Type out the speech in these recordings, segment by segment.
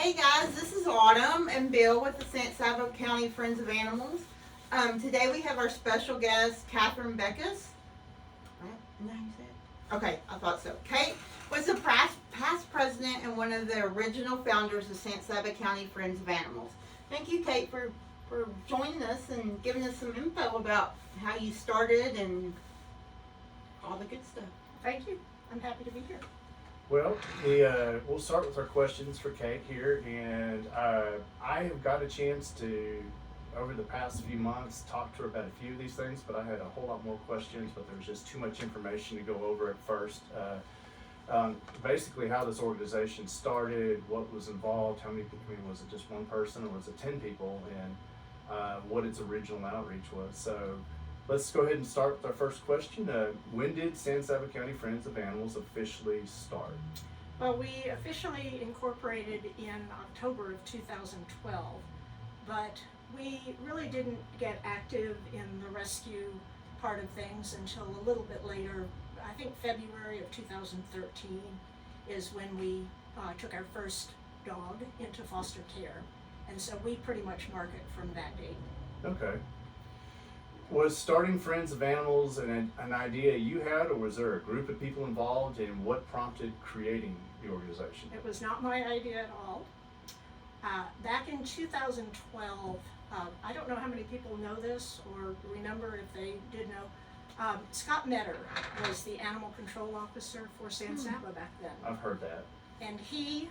Hey guys, this is Autumn and Bill with the Saba County Friends of Animals. Today we have our special guest, Kate Beckes. Right? Isn't that how you say it? Okay, I thought so. Kate was the past president and one of the original founders of Saba County Friends of Animals. Thank you, Kate, for joining us and giving us some info about how you started and all the good stuff. Thank you. I'm happy to be here. Well, we'll start with our questions for Kate here, and I have got a chance to, over the past few months, talk to her about a few of these things, but I had a whole lot more questions, but there was just too much information to go over at first. Basically how this organization started, what was involved, how many people, was it just one person or was it 10 people, and what its original outreach was. So let's go ahead and start with our first question. When did Saba County Friends of Animals officially start? Well, we officially incorporated in October of 2012, but we really didn't get active in the rescue part of things until a little bit later. I think February of 2013 is when we took our first dog into foster care, and so we pretty much mark it from that date. Okay. Was starting Friends of Animals an idea you had, or was there a group of people involved, and what prompted creating the organization? It was not my idea at all. Back in 2012, I don't know how many people know this or remember if they did know, Scott Metter was the animal control officer for Saba back then. I've heard that. And he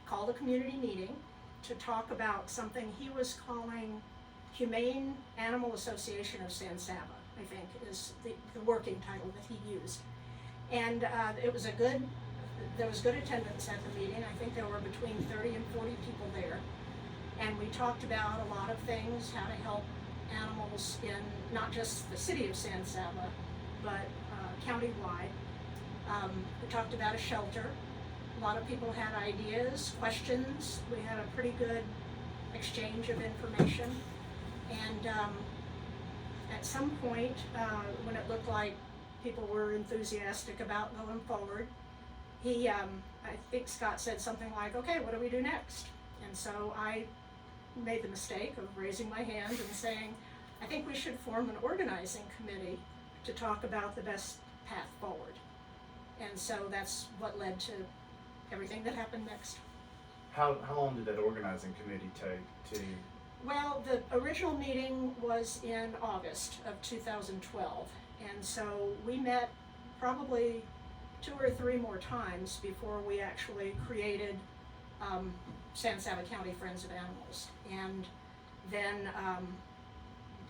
called a community meeting to talk about something he was calling Humane Animal Association of Saba, I think is the working title that he used. And there was good attendance at the meeting. I think there were between 30 and 40 people there. And we talked about a lot of things, how to help animals in not just the city of Saba, but countywide. We talked about a shelter. A lot of people had ideas, questions. We had a pretty good exchange of information. And at some point, when it looked like people were enthusiastic about going forward, I think Scott said something like, okay, what do we do next? And so I made the mistake of raising my hand and saying, I think we should form an organizing committee to talk about the best path forward. And so that's what led to everything that happened next. How long did that organizing committee take to? Well, the original meeting was in August of 2012, and so we met probably 2 or 3 more times before we actually created Saba County Friends of Animals. And then,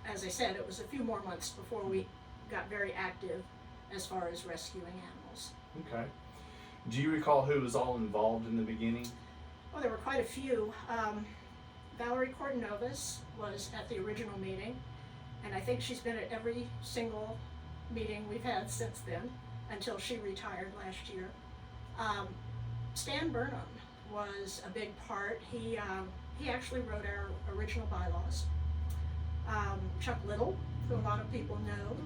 as I said, it was a few more months before we got very active as far as rescuing animals. Okay. Do you recall who was all involved in the beginning? Well, there were quite a few. Valerie Cordonovas was at the original meeting, and I think she's been at every single meeting we've had since then, until she retired last year. Stan Burnham was a big part. He actually wrote our original bylaws. Chuck Little, who a lot of people know,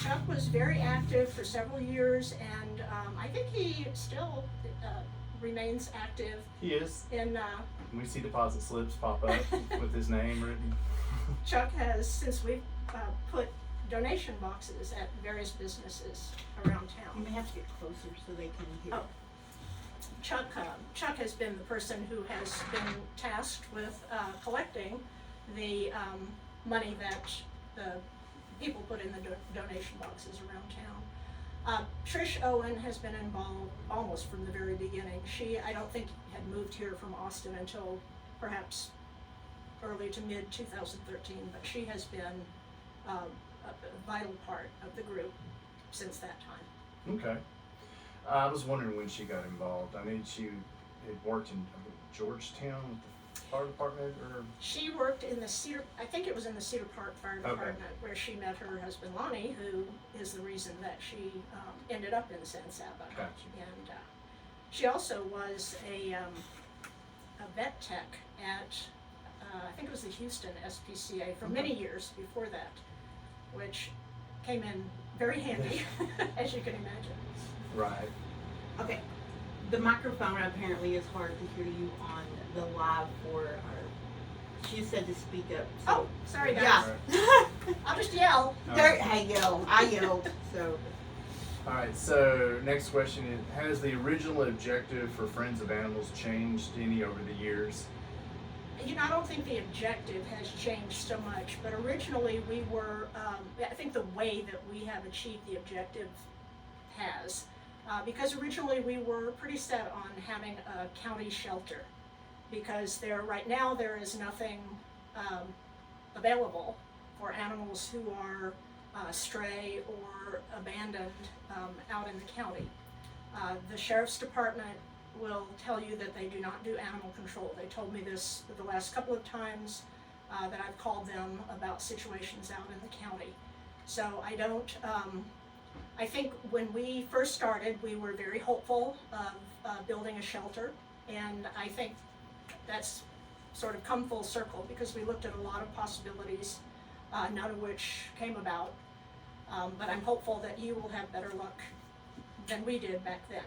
Chuck was very active for several years, and I think he still remains active. He is. In we see deposit slips pop up with his name written. Chuck has, since we've put donation boxes at various businesses around town. You may have to get closer so they can hear. Oh. Chuck has been the person who has been tasked with collecting the money that the people put in the donation boxes around town. Trish Owen has been involved almost from the very beginning. She, I don't think, had moved here from Austin until perhaps early to mid 2013, but she has been a vital part of the group since that time. Okay. I was wondering when she got involved. I mean, she had worked in Georgetown with the fire department, or? She worked in the Cedar, I think it was in the Cedar Park Fire Department, where she met her husband Lonnie, who is the reason that she ended up in Saba. Gotcha. And she also was a vet tech at, I think it was the Houston SPCA for many years before that, which came in very handy, as you can imagine. Right. Okay. The microphone apparently is hard to hear you on the live for our. She said to speak up. Oh, sorry guys. Yeah. I'll just yell. There, hey, yell. I yelled. So. All right, so next question is, has the original objective for Friends of Animals changed any over the years? You know, I don't think the objective has changed so much, but originally we were, I think the way that we have achieved the objective has. Because originally we were pretty set on having a county shelter, because right now there is nothing available for animals who are stray or abandoned out in the county. The sheriff's department will tell you that they do not do animal control. They told me this the last couple of times that I've called them about situations out in the county. So I don't, I think when we first started, we were very hopeful of building a shelter, and I think that's sort of come full circle because we looked at a lot of possibilities, none of which came about. But I'm hopeful that you will have better luck than we did back then.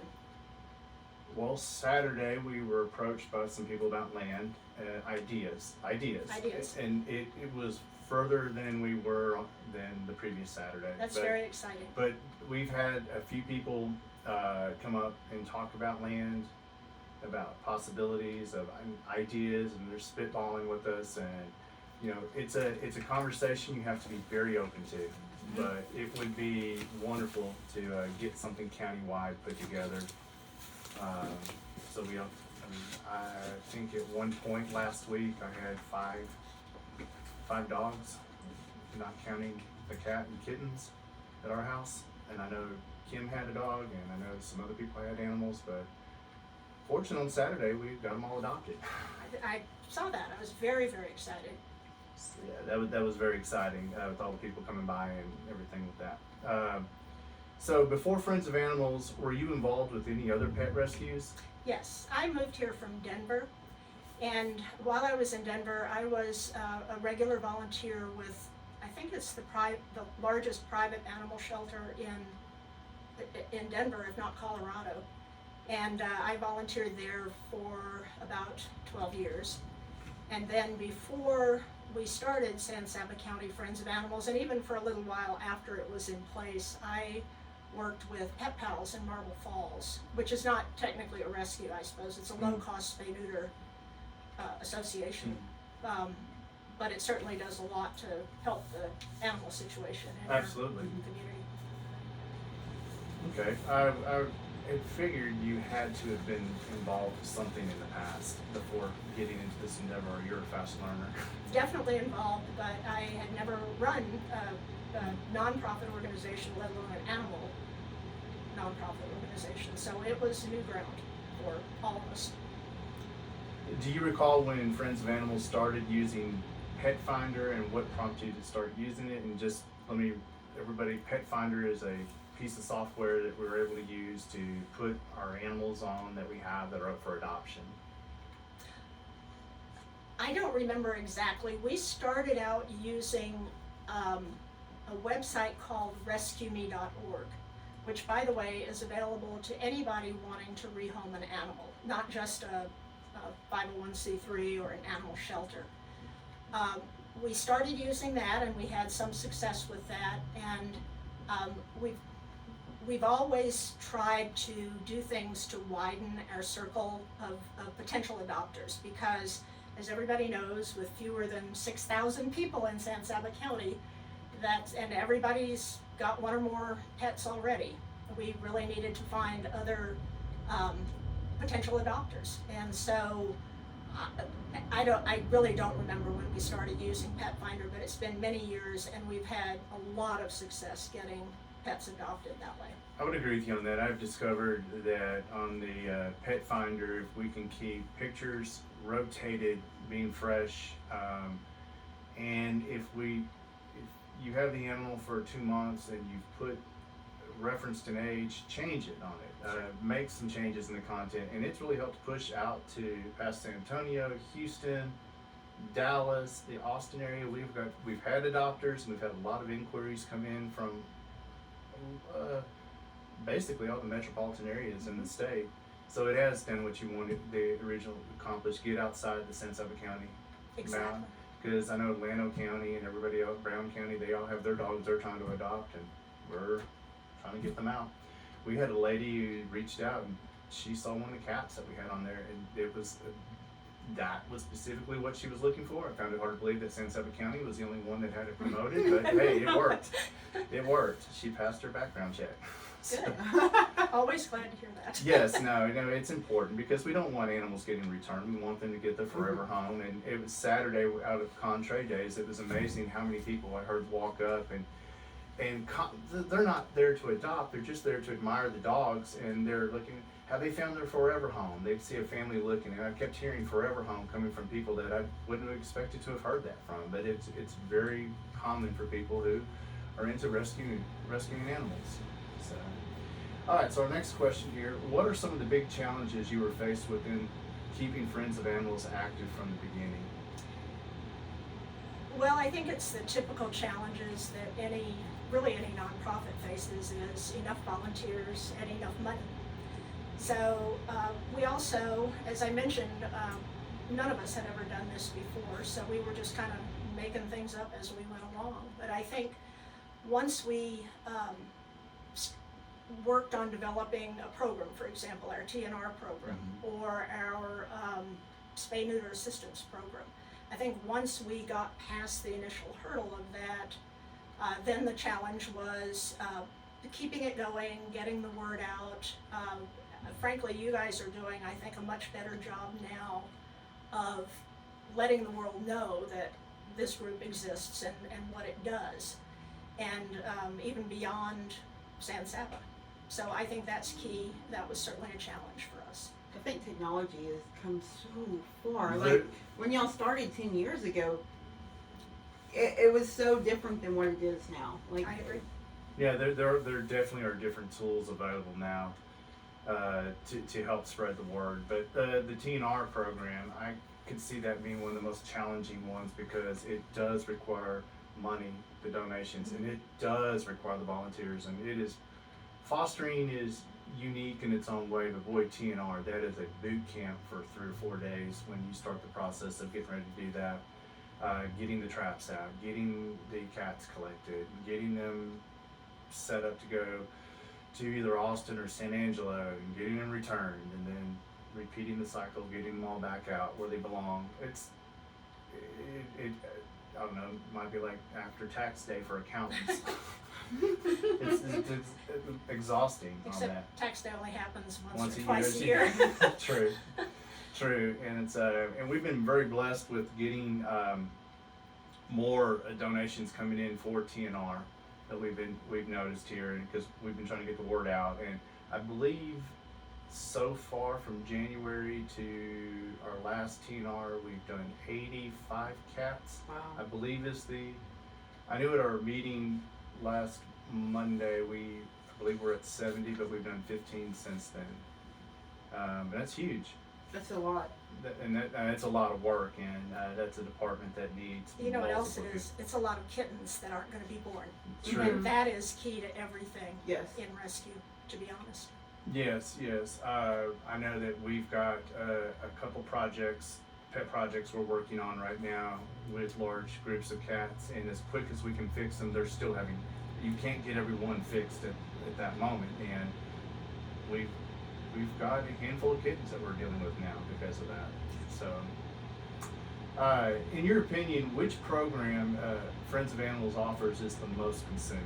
Well, Saturday we were approached by some people about land, ideas, and it was further than we were than the previous Saturday. That's very exciting. But we've had a few people come up and talk about land, about possibilities of ideas, and they're spitballing with us, and you know, it's a conversation you have to be very open to. But it would be wonderful to get something countywide put together. So I think at one point last week I had five dogs, not counting the cat and kittens at our house. And I know Kim had a dog, and I know some other people had animals, but fortunately on Saturday we got them all adopted. I saw that. I was very, very excited. Yeah, that was very exciting with all the people coming by and everything with that. So before Friends of Animals, were you involved with any other pet rescues? Yes, I moved here from Denver, and while I was in Denver, I was a regular volunteer with, I think it's the largest private animal shelter in Denver, if not Colorado. And I volunteered there for about 12 years. And then before we started San Saba County Friends of Animals, and even for a little while after it was in place, I worked with Pet Pals in Marble Falls, which is not technically a rescue, I suppose. It's a low-cost spay-neuter association. But it certainly does a lot to help the animal situation in Absolutely. our community. Okay, I figured you had to have been involved with something in the past before getting into this endeavor, or you're a fast learner. Definitely involved, but I had never run a nonprofit organization, let alone an animal nonprofit organization. So it was new ground for all of us. Do you recall when Friends of Animals started using Pet Finder and what prompted you to start using it? And just everybody, Pet Finder is a piece of software that we were able to use to put our animals on that we have that are up for adoption. I don't remember exactly. We started out using a website called rescueme.org, which, by the way, is available to anybody wanting to rehome an animal, not just a 501c3 or an animal shelter. We started using that, and we had some success with that, and we've always tried to do things to widen our circle of potential adopters, because as everybody knows, with fewer than 6,000 people in San Saba County, and everybody's got one or more pets already, we really needed to find other potential adopters. And so I really don't remember when we started using Pet Finder, but it's been many years, and we've had a lot of success getting pets adopted that way. I would agree with you on that. I've discovered that on the Pet Finder, if we can keep pictures rotated, being fresh, and if you have the animal for 2 months and you've put referenced an age, change it on it. Make some changes in the content, and it's really helped push out to past San Antonio, Houston, Dallas, the Austin area. We've had adopters, and we've had a lot of inquiries come in from basically all the metropolitan areas in the state. So it has done what you wanted the original accomplish. Get outside the San Saba County Exactly. bound. Because I know Llano County and everybody else, Brown County, they all have their dogs they're trying to adopt, and we're trying to get them out. We had a lady who reached out and she saw one of the cats that we had on there, and it was that was specifically what she was looking for. I found it hard to believe that San Saba County was the only one that had it promoted, but hey, it worked. It worked. She passed her background check. Good. Always glad to hear that. Yes, no, it's important because we don't want animals getting returned. We want them to get their forever home. And it was Saturday out of Contrae Days. It was amazing how many people I heard walk up they're not there to adopt. They're just there to admire the dogs, and they're looking. Have they found their forever home? They see a family looking, and I kept hearing forever home coming from people that I wouldn't have expected to have heard that from. But it's very common for people who are into rescuing animals. So. All right, so our next question here, what are some of the big challenges you were faced with in keeping Friends of Animals active from the beginning? Well, I think it's the typical challenges that any nonprofit faces is enough volunteers and enough money. So we also, as I mentioned, none of us had ever done this before, so we were just kind of making things up as we went along. But I think once we worked on developing a program, for example, our TNR program or our spay-neuter assistance program. I think once we got past the initial hurdle of that, then the challenge was keeping it going, getting the word out. Frankly, you guys are doing, I think, a much better job now of letting the world know that this group exists and what it does, and even beyond San Saba. So I think that's key. That was certainly a challenge for us. I think technology has come so far. Like when y'all started 10 years ago, it was so different than what it is now. Like I agree. Yeah, there definitely are different tools available now to help spread the word. But the TNR program, I could see that being one of the most challenging ones because it does require money, the donations, and it does require the volunteers, and it is. Fostering is unique in its own way, but boy, TNR, that is a boot camp for 3 or 4 days when you start the process of getting ready to do that. Getting the traps out, getting the cats collected, getting them set up to go to either Austin or San Angelo, and getting them returned, and then repeating the cycle, getting them all back out where they belong. It I don't know, might be like after tax day for accountants. it's exhausting. Except on that. tax day only happens once or twice a year. True, and it's and we've been very blessed with getting more donations coming in for TNR that we've noticed here, because we've been trying to get the word out, and I believe so far from January to our last TNR, we've done 85 cats. Wow. I believe I knew at our meeting last Monday, I believe we're at 70, but we've done 15 since then. That's huge. That's a lot. And it's a lot of work, and that's a department that needs. You know what else it multiple is? It's a lot of kittens that aren't going to be born. True. And that is key to everything Yes. in rescue, to be honest. Yes. I know that we've got a couple pet projects we're working on right now with large groups of cats, and as quick as we can fix them, you can't get everyone fixed at that moment, and we've got a handful of kittens that we're dealing with now because of that. So, in your opinion, which program Friends of Animals offers is the most consuming?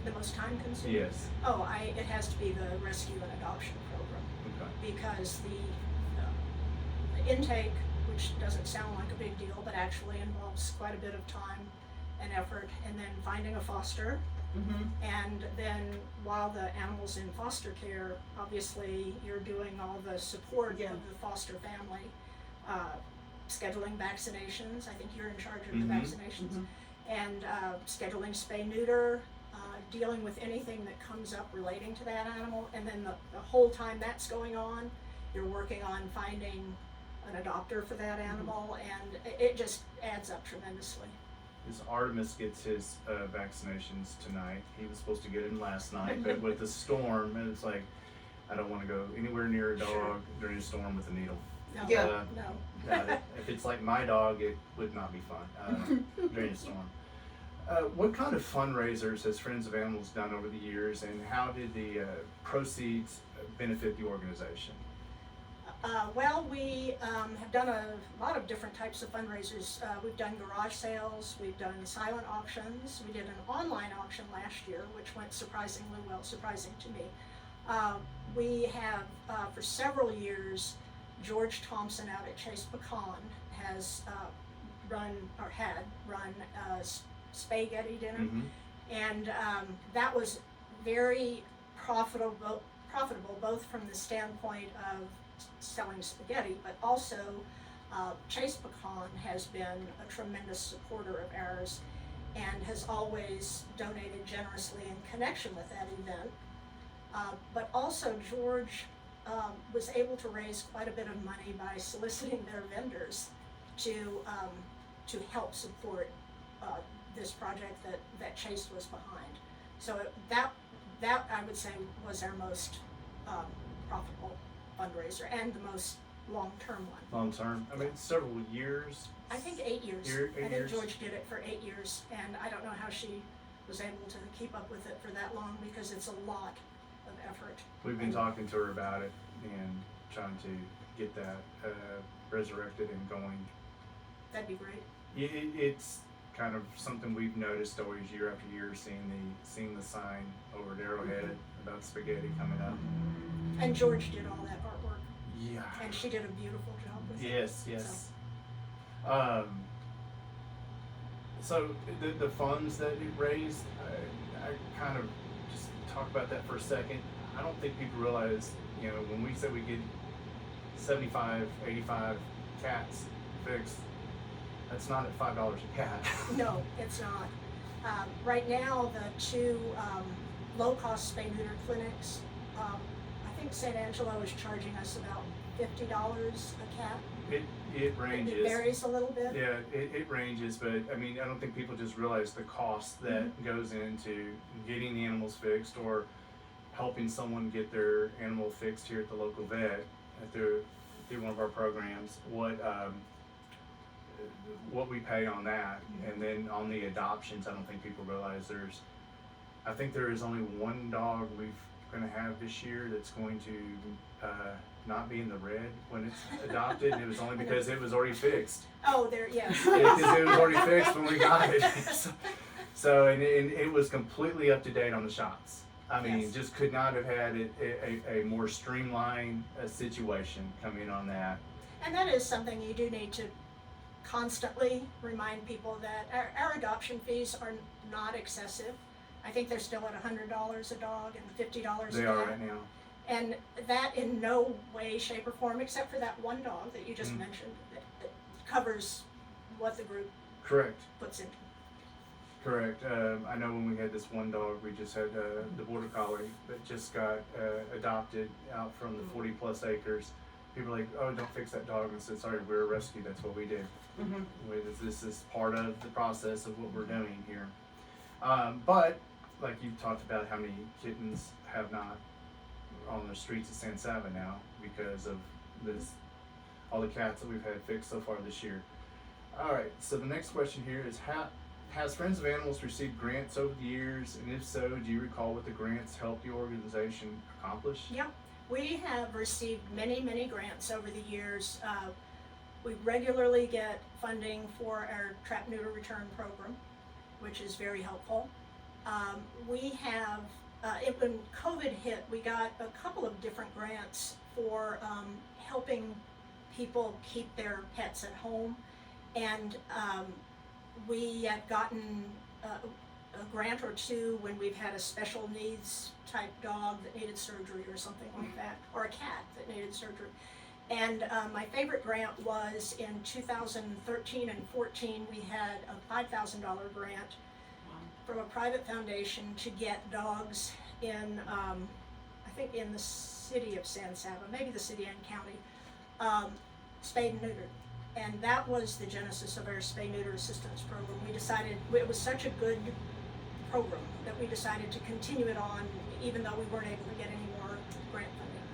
The most time consuming? Yes. Oh, it has to be the rescue and adoption program, Okay. because the intake, which doesn't sound like a big deal, but actually involves quite a bit of time and effort, and then finding a foster. And then while the animal's in foster care, obviously you're doing all the support of the foster family, scheduling vaccinations. I think you're in charge of the vaccinations, and scheduling spay-neuter, dealing with anything that comes up relating to that animal. And then the whole time that's going on, you're working on finding an adopter for that animal, and it just adds up tremendously. Artemis gets his vaccinations tonight. He was supposed to get it last night, but with the storm, it's like I don't want to go anywhere near a dog Sure. during a storm with a needle. No, Yeah. no. If it's like my dog, it would not be fun during a storm. What kind of fundraisers has Friends of Animals done over the years, and how did the proceeds benefit the organization? Well, we have done a lot of different types of fundraisers. We've done garage sales, we've done silent auctions, we did an online auction last year, which went surprisingly well, surprising to me. We have, for several years, George Thompson out at Chase Pecan has had run spaghetti dinner, Mm-hmm. and that was very profitable both from the standpoint of selling spaghetti, but also Chase Pecan has been a tremendous supporter of ours and has always donated generously in connection with that event. But also George was able to raise quite a bit of money by soliciting their vendors to help support this project that Chase was behind. So that I would say was our most profitable fundraiser and the most long-term one. Long term? I mean, several years. I think 8 years. Eight I think years? George did it for 8 years, and I don't know how she was able to keep up with it for that long because it's a lot of effort. We've been talking to her about it and trying to get that resurrected and going. That'd be great. It's kind of something we've noticed always year after year, seeing the sign over at Arrowhead about spaghetti coming up. And George did all that artwork, Yeah. and she did a beautiful job with it. Yes. So the funds that it raised, I kind of just talk about that for a second. I don't think people realize, when we say we get 75, 85 cats fixed, that's not at $5 a cat. No, it's not. Right now, the two low-cost spay-neuter clinics, I think San Angelo is charging us about $50 a cat. It ranges. It varies a little bit. Yeah, it ranges, but I mean, I don't think people just realize the cost that goes into getting the animals fixed or helping someone get their animal fixed here at the local vet through one of our programs. What we pay on that, and then on the adoptions, I don't think people realize I think there is only one dog we're going to have this year that's going to not be in the red when it's adopted, and it was only because it was already fixed. Oh, yes. It was already fixed when we got it. So and it was completely up to date on the shots. I mean, Yes. just could not have had a more streamlined situation come in on that. And that is something you do need to constantly remind people that our adoption fees are not excessive. I think they're still at $100 a dog and $50 a cat. They are right now. And that in no way, shape, or form, except for that one dog that you just mentioned, that covers what the group Correct. puts into. Correct. I know when we had this one dog, we just had the border collie that just got adopted out from the 40 plus acres. People were like, oh, don't fix that dog. And I said, sorry, we're a rescue. That's what we did. This is part of the process of what we're doing here. But like you talked about, how many kittens have not on the streets of San Saba now because of all the cats that we've had fixed so far this year. All right, so the next question here is, has Friends of Animals received grants over the years, and if so, do you recall what the grants helped the organization accomplish? Yeah, we have received many, many grants over the years. We regularly get funding for our trap, neuter, return program, which is very helpful. We have, when COVID hit, we got a couple of different grants for helping people keep their pets at home. And we have gotten a grant or two when we've had a special needs type dog that needed surgery or something like that, or a cat that needed surgery. And my favorite grant was in 2013 and 14, we had a $5,000 grant from a private foundation to get dogs in, I think in the city of San Saba, maybe the city and county, spayed and neutered. And that was the genesis of our spay-neuter assistance program. We decided, it was such a good program that we decided to continue it on, even though we weren't able to get any more grant funding.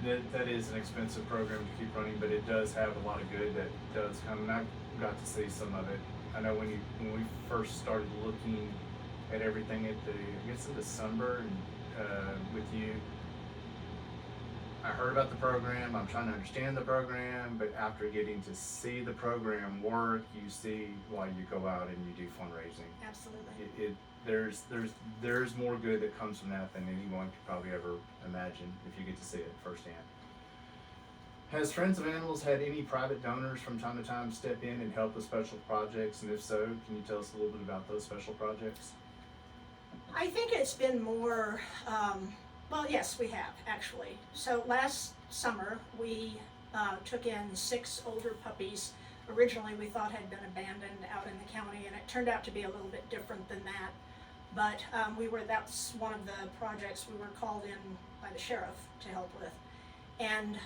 that is an expensive program to keep running, but it does have a lot of good that does come, and I got to see some of it. I know when we first started looking at everything I guess in December, and with you, I heard about the program, I'm trying to understand the program, but after getting to see the program work, you see why you go out and you do fundraising. Absolutely. There's more good that comes from that than anyone could probably ever imagine if you get to see it firsthand. Has Friends of Animals had any private donors from time to time step in and help with special projects? And if so, can you tell us a little bit about those special projects? I think it's been more, well, yes, we have, actually. So last summer, we took in 6 older puppies. Originally, we thought had been abandoned out in the county, and it turned out to be a little bit different than that. But that's one of the projects we were called in by the sheriff to help with. And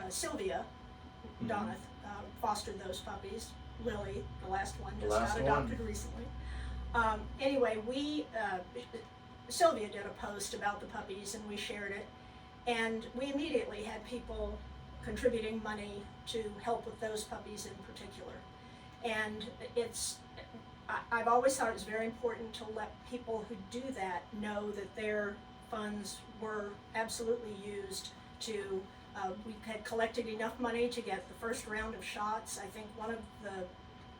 Sylvia Donath fostered those puppies. Lily, the last one, just got adopted recently. Anyway, Sylvia did a post about the puppies and we shared it. And we immediately had people contributing money to help with those puppies in particular. And I've always thought it was very important to let people who do that know that their funds were absolutely used to, we had collected enough money to get the first round of shots. I think one of the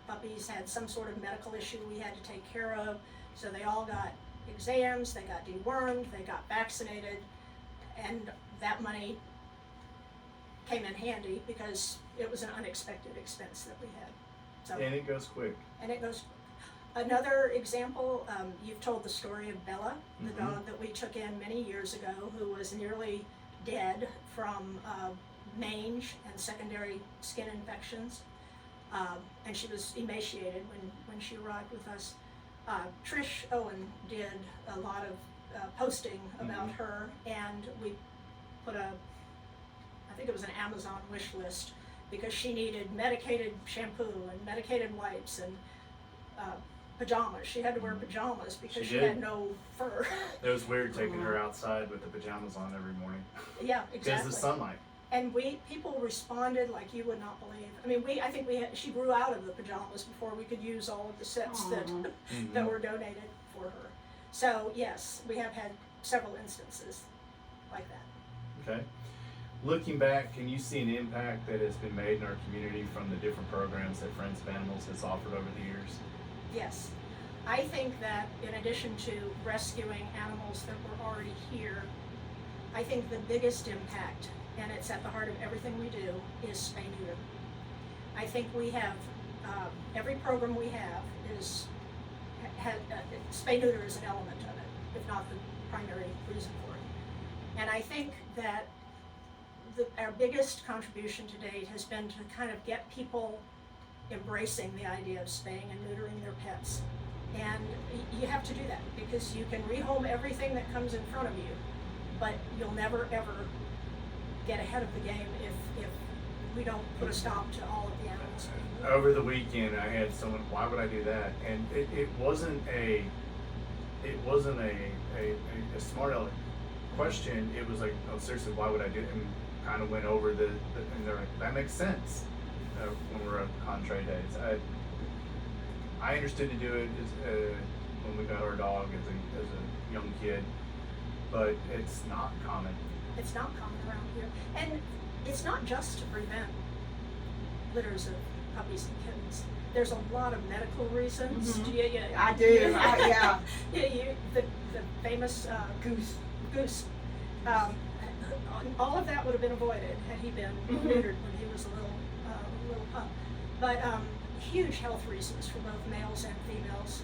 puppies had some sort of medical issue we had to take care of, so they all got exams, they got dewormed, they got vaccinated, and that money came in handy because it was an unexpected expense that we had. So, And it goes quick. And it goes. Another example, you've told the story of Bella, the Mhm. dog that we took in many years ago, who was nearly dead from mange and secondary skin infections. And she was emaciated when she arrived with us. Trish Owen did a lot of posting about her, and we put I think it was an Amazon wish list, because she needed medicated shampoo and medicated wipes and pajamas. She had to wear pajamas because she had no fur. It was weird taking her outside with the pajamas on every morning. Yeah, exactly. Because of the sunlight. And people responded like you would not believe. I mean, she grew out of the pajamas before we could use all of the sets that were donated for her. So yes, we have had several instances like that. Okay. Looking back, can you see an impact that has been made in our community from the different programs that Friends of Animals has offered over the years? Yes. I think that in addition to rescuing animals that were already here, I think the biggest impact, and it's at the heart of everything we do, is spay-neuter. I think we have, every program we have spay-neuter is an element of it, if not the primary reason for it. And I think that our biggest contribution to date has been to kind of get people embracing the idea of spaying and neutering their pets. And you have to do that, because you can rehome everything that comes in front of you, but you'll never ever get ahead of the game if we don't put a stop to all of the animals. Over the weekend, I had someone, why would I do that? And it wasn't a smart aleck question. It was like, oh, seriously, why would I do it? And kind of went over and they're like, that makes sense. When we're at contrary days, I understood to do it when we got our dog as a young kid, but it's not common. It's not common around here, and it's not just to prevent litters of puppies and kittens. There's a lot of medical reasons. I do. Yeah. The famous Goose. All of that would have been avoided had he been neutered when he was a little pup. But huge health reasons for both males and females,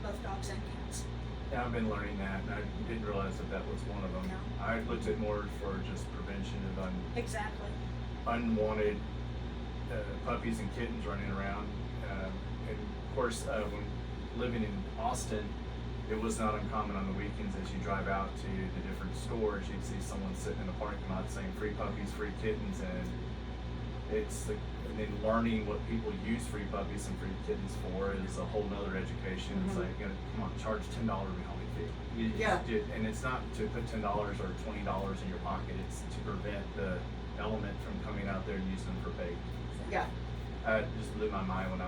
both dogs and cats. Yeah, I've been learning that, and I didn't realize that was one of them. No. I looked at more for just prevention of unwanted puppies and kittens running around. And of course, when living in Austin, it was not uncommon on the weekends as you drive out to the different stores, you'd see someone sitting in the parking lot saying free puppies, free kittens, and and then learning what people use free puppies and free kittens for is a whole nother education. It's like, come on, charge $10, we only Yeah. And it's not to put $10 or $20 in your pocket. It's to prevent the element from coming out there and using them for bait. Yeah. It just blew my mind when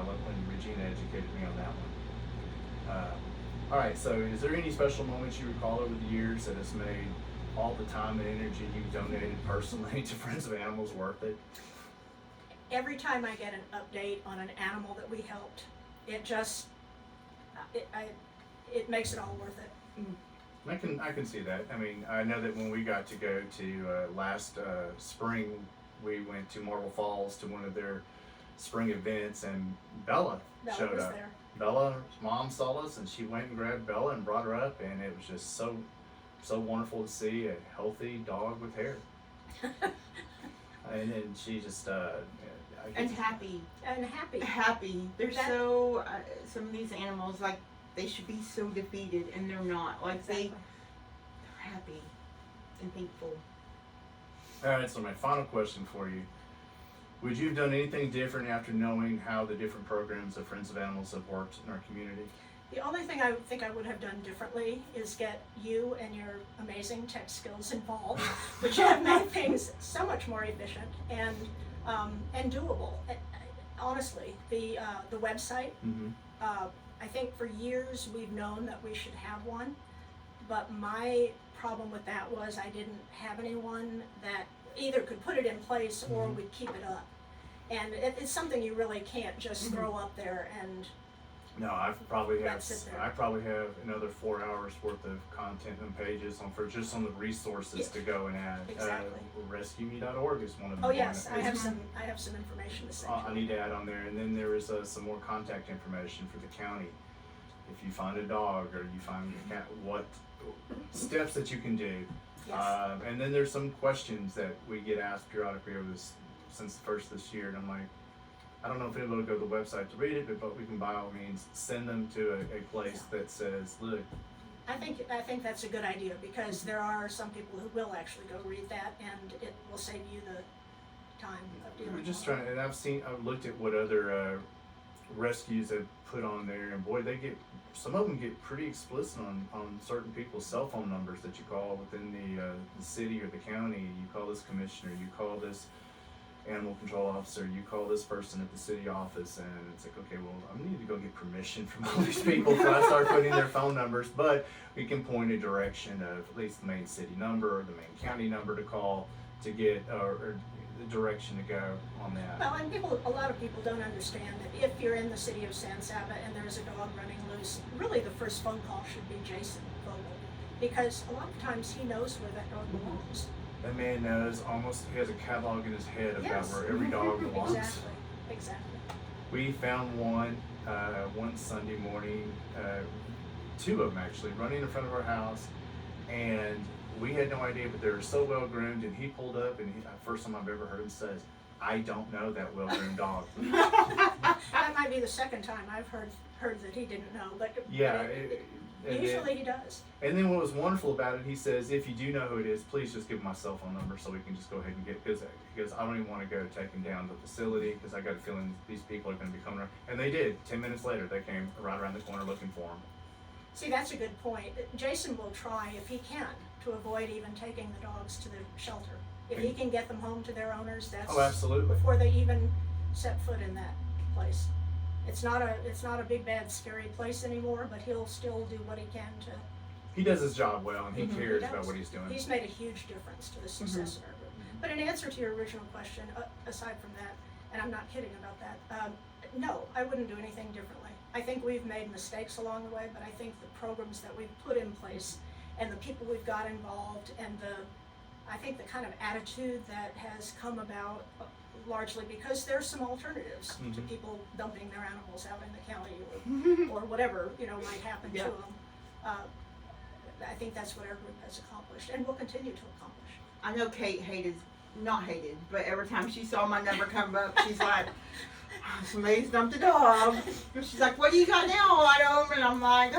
Regina educated me on that one. All right. So, is there any special moments you recall over the years that has made all the time and energy you've donated personally to Friends of Animals worth it? Every time I get an update on an animal that we helped, it just it makes it all worth it. I can see that. I mean, I know that when we got to go to last spring, we went to Marble Falls to one of their spring events, and Bella showed was up. there. Bella's mom saw us, and she went and grabbed Bella and brought her up, and it was just so wonderful to see a healthy dog with hair. And then she just And happy. And happy. Happy. They're some of these animals, like, they should be so defeated, and they're not. Like, Exactly. they're happy and thankful. All right, so my final question for you. Would you have done anything different after knowing how the different programs of Friends of Animals have worked in our community? The only thing I think I would have done differently is get you and your amazing tech skills involved, which have made things so much more efficient and doable. Honestly, the website. Mm-hmm. I think for years we've known that we should have one, but my problem with that was I didn't have anyone that either could put it in place or would keep it up. And it's something you really can't just throw up there and No, I probably have. That's it there. I probably have another 4 hours worth of content and pages on the resources to go and add. Exactly. RescueMe.org is one of them. oh yes, I have some information to send you. I need to add on there, and then there is some more contact information for the county. If you find a dog or you find a cat, what steps that you can do. Yes. And then there's some questions that we get asked periodically since the first of this year, and I'm like, I don't know if anybody will go to the website to read it, but we can by all means send them to a place that says, look. I think that's a good idea because there are some people who will actually go read that and it will save you the time of dealing We're with just it. trying, and I've looked at what other rescues have put on there, and boy, some of them get pretty explicit on certain people's cell phone numbers that you call within the city or the county. You call this commissioner, you call this animal control officer, you call this person at the city office, and it's like, okay, well, I need to go get permission from all these people before I start putting their phone numbers, but we can point a direction of at least the main city number or the main county number to call to get, or the direction to go on that. Well, and a lot of people don't understand that if you're in the city of San Saba and there's a dog running loose, really the first phone call should be Jason Vogel, because a lot of times he knows where that dog belongs. That man knows he has a catalog in his head about Yes. where every dog belongs. Exactly. We found one Sunday morning, two of them actually, running in front of our house, and we had no idea, but they were so well groomed, and he pulled up, and first time I've ever heard him say, I don't know that well groomed dog. That might be the second time I've heard that he didn't know, but Yeah. usually he does. And then what was wonderful about it, he says, if you do know who it is, please just give him my cell phone number so we can just go ahead and because I don't even want to go take him down to the facility because I got a feeling these people are going to be coming around. And they did. 10 minutes later, they came right around the corner looking for him. See, that's a good point. Jason will try, if he can, to avoid even taking the dogs to the shelter. If he can get them home to their owners, that's Oh, absolutely. before they even set foot in that place. It's not a big, bad, scary place anymore, but he'll still do what he can to. He does his job well, and he He cares does. about what he's doing. He's made a huge difference to the success of our group. But in answer to your original question, aside from that, and I'm not kidding about that, no, I wouldn't do anything differently. I think we've made mistakes along the way, but I think the programs that we've put in place and the people we've got involved and I think the kind of attitude that has come about largely because there's some alternatives to Mhm. people dumping their animals out in the county or whatever, might happen Yeah. to them. I think that's what our group has accomplished and will continue to accomplish. I know Kate not hated, but every time she saw my number come up, she's like, somebody's dumped a dog. And she's like, what do you got now, Adam? And I'm like,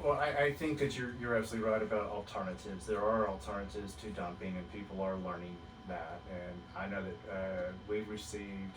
Well, I think that you're absolutely right about alternatives. There are alternatives to dumping, and people are learning that. And I know that we've received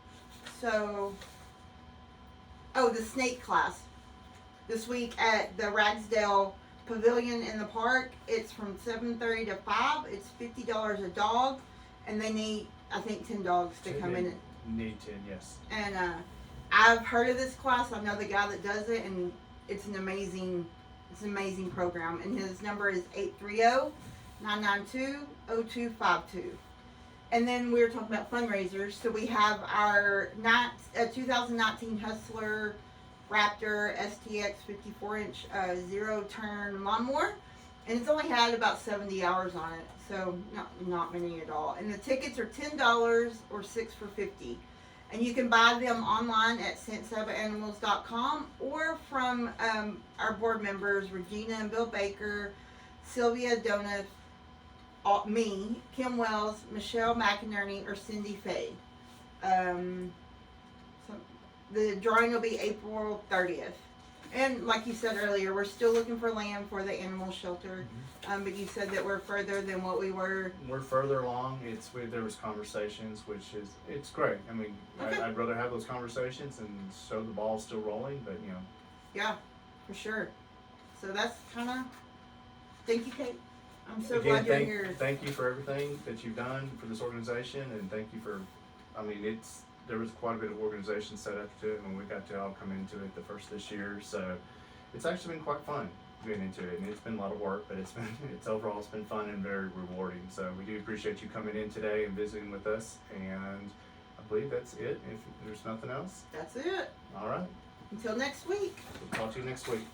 also, the snake class this week at the Ragsdale Pavilion in the park. It's from 7:30 to 5. It's $50 a dog, and they need, I think, 10 dogs to come in. Need 10, yes. And I've heard of this class. I know the guy that does it, and it's an amazing program. And his number is 830-992-0252. And then we were talking about fundraisers. So we have our 2019 Hustler Raptor STX 54-inch zero-turn lawnmower, and it's only had about 70 hours on it, so not many at all. And the tickets are $10 or 6 for $50, and you can buy them online at StSabaAnimals.com or from our board members Regina and Bill Baker, Sylvia Donath, me, Kim Wells, Michelle McInerney, or Cindy Fay. The drawing will be April 30th. And like you said earlier, we're still looking for land for the animal shelter. But you said that we're further than what we were. We're further along. There was conversations, it's great. I mean, Okay. I'd rather have those conversations and show the ball still rolling, but Yeah, for sure. So that's kind of, thank you, Kate. I'm so Again, glad you're here. thank you for everything that you've done for this organization, and thank you for, there was quite a bit of organization set up to it when we got to all come into it the first this year, so it's actually been quite fun getting into it, and it's been a lot of work, but it's been fun and very rewarding. So we do appreciate you coming in today and visiting with us, and I believe that's it. If there's nothing else, That's it. all right, Until next week. we'll talk to you next week.